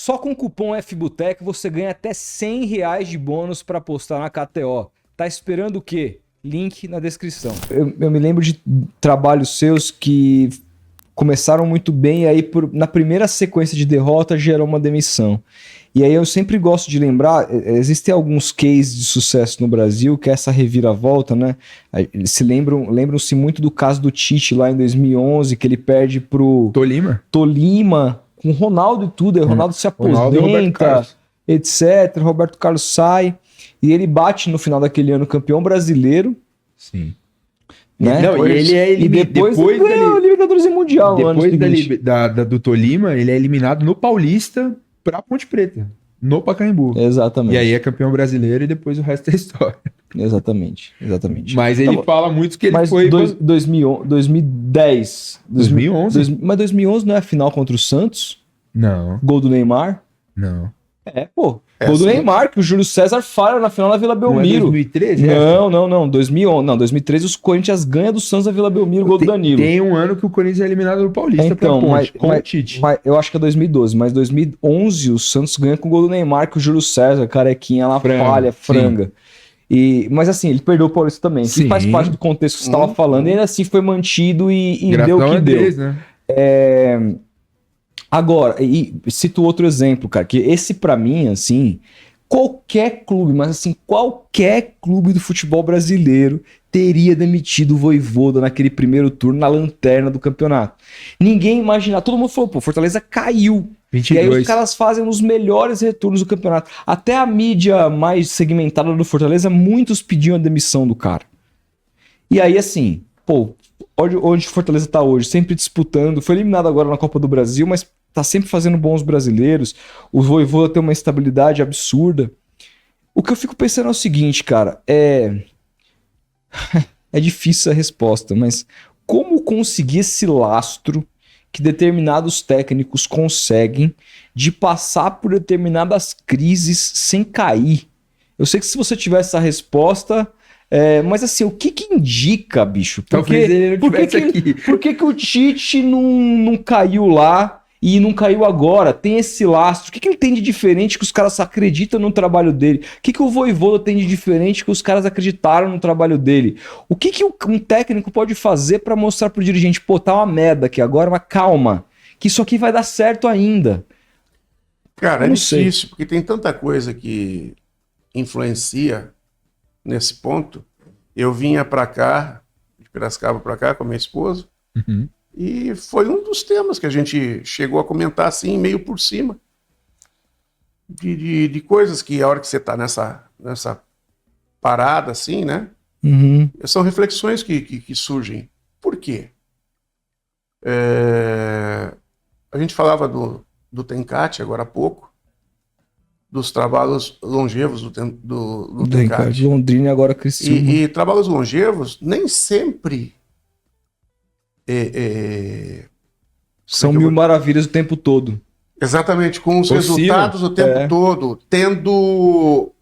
Só com o cupom FBUTEC você ganha até R$ 100 de bônus para apostar na KTO. Tá esperando o quê? Link na descrição. Eu me lembro de trabalhos seus que começaram muito bem e aí na primeira sequência de derrota gerou uma demissão. E aí eu sempre gosto de lembrar, existem alguns cases de sucesso no Brasil, que é essa reviravolta, né? Eles lembram-se muito do caso do Tite lá em 2011, que ele perde pro Tolima, com o Ronaldo e tudo, aí o Ronaldo se aposenta, etc. Roberto Carlos sai, e ele bate no final daquele ano campeão brasileiro. Sim. Né? Não, e depois ganhou o Libertadores e Mundial. Depois do Tolima, ele é eliminado no Paulista pra Ponte Preta, no Pacaembu. Exatamente. E aí é campeão brasileiro e depois o resto é história. Exatamente. Mas ele fala muito que ele foi... 2010. 2011? Mas 2011 não é a final contra o Santos? Não. Gol do Neymar? Não. Gol do Neymar, que o Júlio César falha na final da Vila Belmiro. Não é 2013? Não. 2011. Não, 2013 os Corinthians ganham do Santos da Vila Belmiro, gol do Danilo. Tem um ano que o Corinthians é eliminado no Paulista pra Ponte, com o Tite. Mas eu acho que é 2012, mas 2011 o Santos ganha com o gol do Neymar, que o Júlio César, carequinha lá, franga. Mas assim, ele perdeu o Paulista também, que faz parte do contexto que você estava falando, e ainda assim foi mantido e deu o que deu. Né? Agora, e cito outro exemplo, cara, que esse pra mim, assim, qualquer clube, mas assim, qualquer clube do futebol brasileiro teria demitido o Vojvoda naquele primeiro turno, na lanterna do campeonato. Ninguém imaginava, todo mundo falou, pô, Fortaleza caiu. 22. E aí os caras fazem os melhores retornos do campeonato. Até a mídia mais segmentada do Fortaleza, muitos pediam a demissão do cara. E aí, assim, pô, onde o Fortaleza tá hoje, sempre disputando, foi eliminado agora na Copa do Brasil, mas tá sempre fazendo bons brasileiros, o Vojvoda tem uma estabilidade absurda. O que eu fico pensando é o seguinte, cara, é difícil a resposta, mas como conseguir esse lastro que determinados técnicos conseguem de passar por determinadas crises sem cair? Eu sei que se você tivesse essa resposta... mas assim, o que indica, bicho? Por que o Tite não caiu lá e não caiu agora? Tem esse lastro. O que ele tem de diferente que os caras acreditam no trabalho dele? O que o Vojvoda tem de diferente que os caras acreditaram no trabalho dele? O que um técnico pode fazer para mostrar pro dirigente, pô, tá uma merda aqui agora, mas calma, que isso aqui vai dar certo ainda? Cara, é difícil, porque tem tanta coisa que influencia nesse ponto. Eu vinha para cá, de Piracicaba para cá, com a minha esposa, e foi um dos temas que a gente chegou a comentar assim, meio por cima, de coisas que a hora que você está nessa parada assim, né? São reflexões que surgem. Por quê? A gente falava do Tencate agora há pouco, dos trabalhos longevos do Tencate. Londrina e agora Criciúma. E trabalhos longevos nem sempre são mil maravilhas o tempo todo. Exatamente, com os resultados o tempo todo, tendo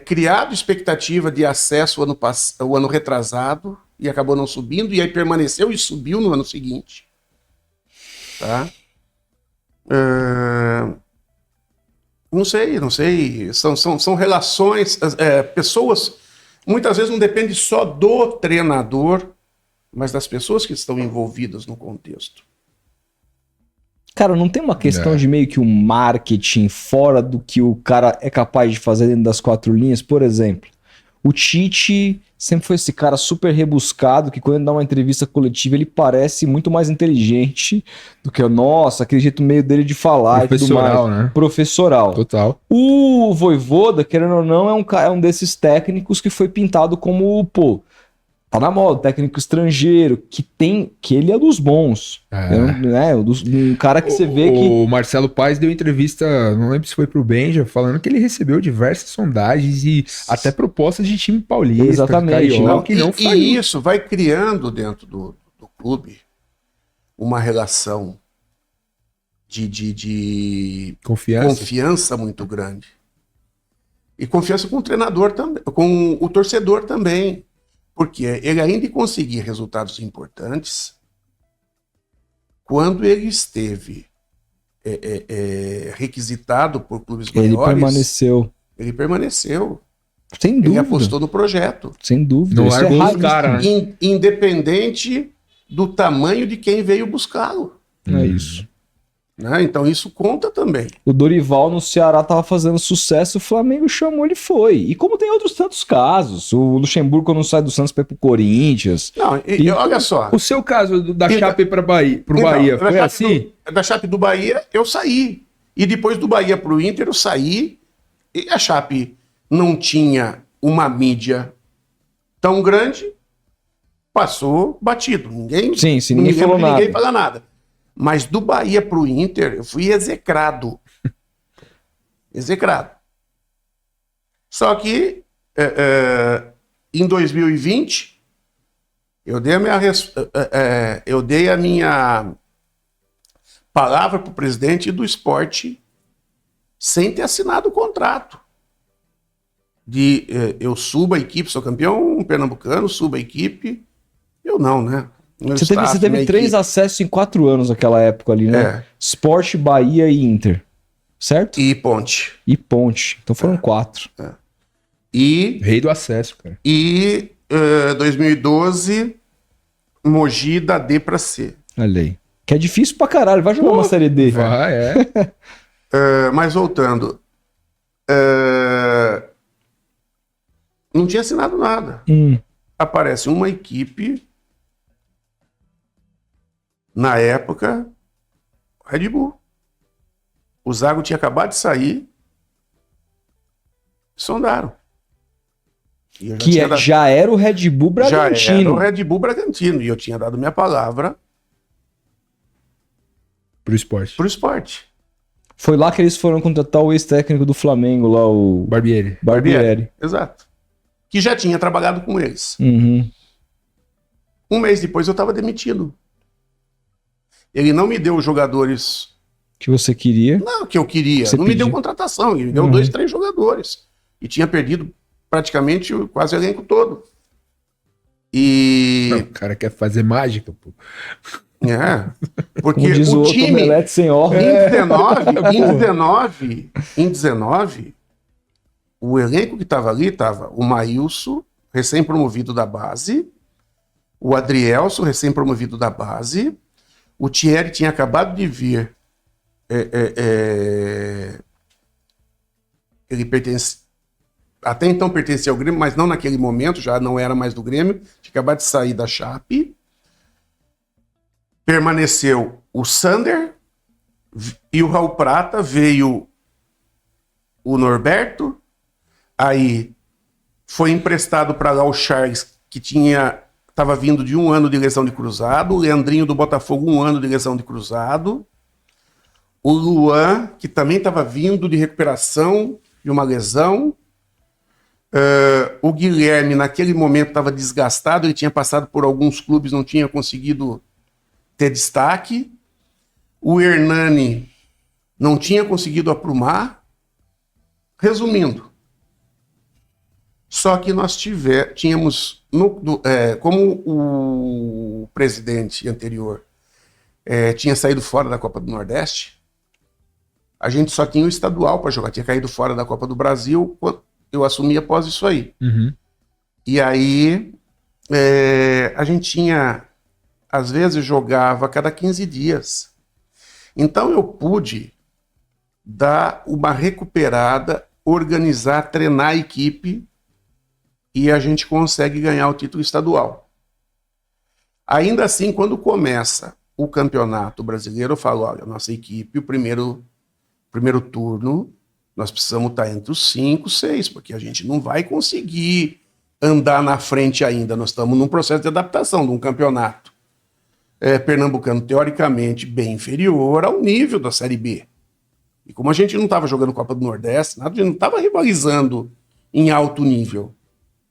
criado expectativa de acesso o ano retrasado e acabou não subindo, e aí permaneceu e subiu no ano seguinte. Tá? Não sei. São relações, pessoas, muitas vezes não depende só do treinador, mas das pessoas que estão envolvidas no contexto. Cara, não tem uma questão de meio que um marketing fora do que o cara é capaz de fazer dentro das quatro linhas? Por exemplo, o Tite sempre foi esse cara super rebuscado, que quando ele dá uma entrevista coletiva ele parece muito mais inteligente do que aquele jeito meio dele de falar e tudo mais. Né? Professoral. Total. O Vojvoda, querendo ou não, é um desses técnicos que foi pintado como, pô, tá na moda, técnico estrangeiro, que ele é dos bons. Um cara que você vê que... O Marcelo Paes deu entrevista, não lembro se foi pro Benja, falando que ele recebeu diversas sondagens e até propostas de time paulista. Exatamente. E isso vai criando dentro do clube uma relação de confiança muito grande. E confiança com o treinador também, com o torcedor também. Porque ele ainda conseguir resultados importantes, quando ele esteve requisitado por clubes Ele maiores. permaneceu. Ele permaneceu. Sem dúvida. Ele apostou no projeto. Sem dúvida. Não Isso largou os raríssimo. caras, né? Independente do tamanho de quem veio buscá-lo. É isso. Né? Então isso conta também. O Dorival no Ceará tava fazendo sucesso, o Flamengo chamou, ele foi. E como tem outros tantos casos. O Luxemburgo quando sai do Santos vai pro Corinthians. Não, olha só. O seu caso da Chape pro Bahia Então, foi assim? Da Chape do Bahia, eu saí. E depois do Bahia pro Inter, eu saí. E a Chape não tinha uma mídia tão grande, passou batido. Ninguém falou nada. Ninguém fala nada. Mas do Bahia pro Inter, eu fui execrado. Execrado. Só que em 2020, eu dei a minha palavra para o presidente do esporte sem ter assinado o contrato. Eu subo a equipe, sou campeão pernambucano, subo a equipe. Eu não, né? Você teve 3 acessos em 4 anos naquela época ali, né? Sport, Bahia e Inter. Certo? E Ponte. E Ponte. Então foram 4. Rei do acesso, cara. E 2012, Mogi da D pra C. Olha aí. Que é difícil pra caralho. Vai jogar uma Série D. Vai, Mas voltando. Não tinha assinado nada. Aparece uma equipe. Na época, Red Bull. O Zago tinha acabado de sair. Sondaram. Já era o Red Bull Bragantino. Já era o Red Bull Bragantino. E eu tinha dado minha palavra pro esporte. Foi lá que eles foram contratar o ex-técnico do Flamengo, lá o... Barbieri. Exato. Que já tinha trabalhado com eles. Uhum. Um mês depois eu estava demitido. Ele não me deu os jogadores... Que você queria. Não, que eu queria. Você não pediu. Me deu contratação. Ele me deu 2, 3 jogadores. E tinha perdido praticamente quase o elenco todo. E... O cara quer fazer mágica, pô. Como Porque diz o outro, time... omelete sem ordem. Em 19, o elenco que estava ali estava o Maílson, recém-promovido da base, o Adrielson, recém-promovido da base, o Thierry tinha acabado de vir. Ele até então pertencia ao Grêmio, mas não naquele momento, já não era mais do Grêmio, tinha acabado de sair da Chape. Permaneceu o Sander e o Raul Prata, veio o Norberto, aí foi emprestado para lá o Charles, que estava vindo de 1 ano de lesão de cruzado, o Leandrinho do Botafogo, 1 ano de lesão de cruzado, o Luan, que também estava vindo de recuperação de uma lesão, o Guilherme, naquele momento, estava desgastado, ele tinha passado por alguns clubes, não tinha conseguido ter destaque. O Hernani não tinha conseguido aprumar. Resumindo, só que nós tínhamos, como o presidente anterior tinha saído fora da Copa do Nordeste, a gente só tinha o estadual para jogar, tinha caído fora da Copa do Brasil, eu assumi após isso aí. Uhum. E aí a gente tinha, às vezes jogava a cada 15 dias. Então eu pude dar uma recuperada, organizar, treinar a equipe e a gente consegue ganhar o título estadual. Ainda assim, quando começa o Campeonato Brasileiro, eu falo, olha, nossa equipe, o primeiro turno, nós precisamos estar entre os 5, 6, porque a gente não vai conseguir andar na frente ainda. Nós estamos num processo de adaptação de um campeonato pernambucano, teoricamente, bem inferior ao nível da Série B. E como a gente não estava jogando Copa do Nordeste, nada, a gente não estava rivalizando em alto nível.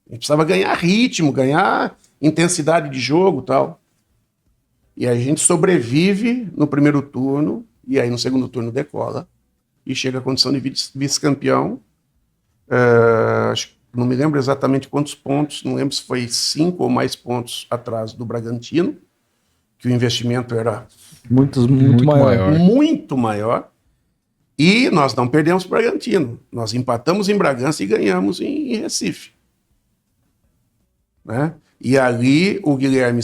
A gente precisava ganhar ritmo, ganhar intensidade de jogo e tal. E a gente sobrevive no primeiro turno, e aí no segundo turno decola, e chega à condição de vice-campeão. Não me lembro exatamente quantos pontos, não lembro se foi 5 ou mais pontos atrás do Bragantino, que o investimento era muito maior. Muito maior. E nós não perdemos para o Bragantino. Nós empatamos em Bragança e ganhamos em Recife. Né? E ali o Guilherme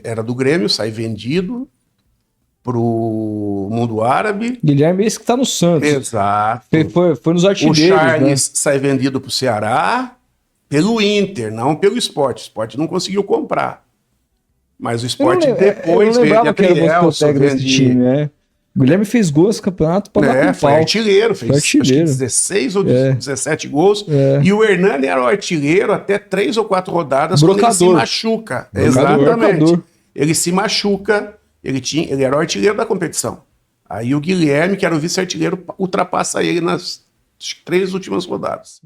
era do Grêmio, sai vendido para o mundo árabe. Guilherme, esse que tá no Santos. Exato. Foi nos O artilheiros, Charles sai vendido para o Ceará pelo Inter, não pelo Sport. O Sport não conseguiu comprar. Mas o Sport depois vende a Trielson, desse time, né? O Guilherme fez gols nesse campeonato para dar com foi pau. artilheiro, fez acho que 16 ou 17 gols. E o Hernani era o artilheiro até 3 ou 4 rodadas quando ele se machuca. Exatamente. Ele se machuca, ele era o artilheiro da competição. Aí o Guilherme, que era o vice-artilheiro, ultrapassa ele nas 3 últimas rodadas.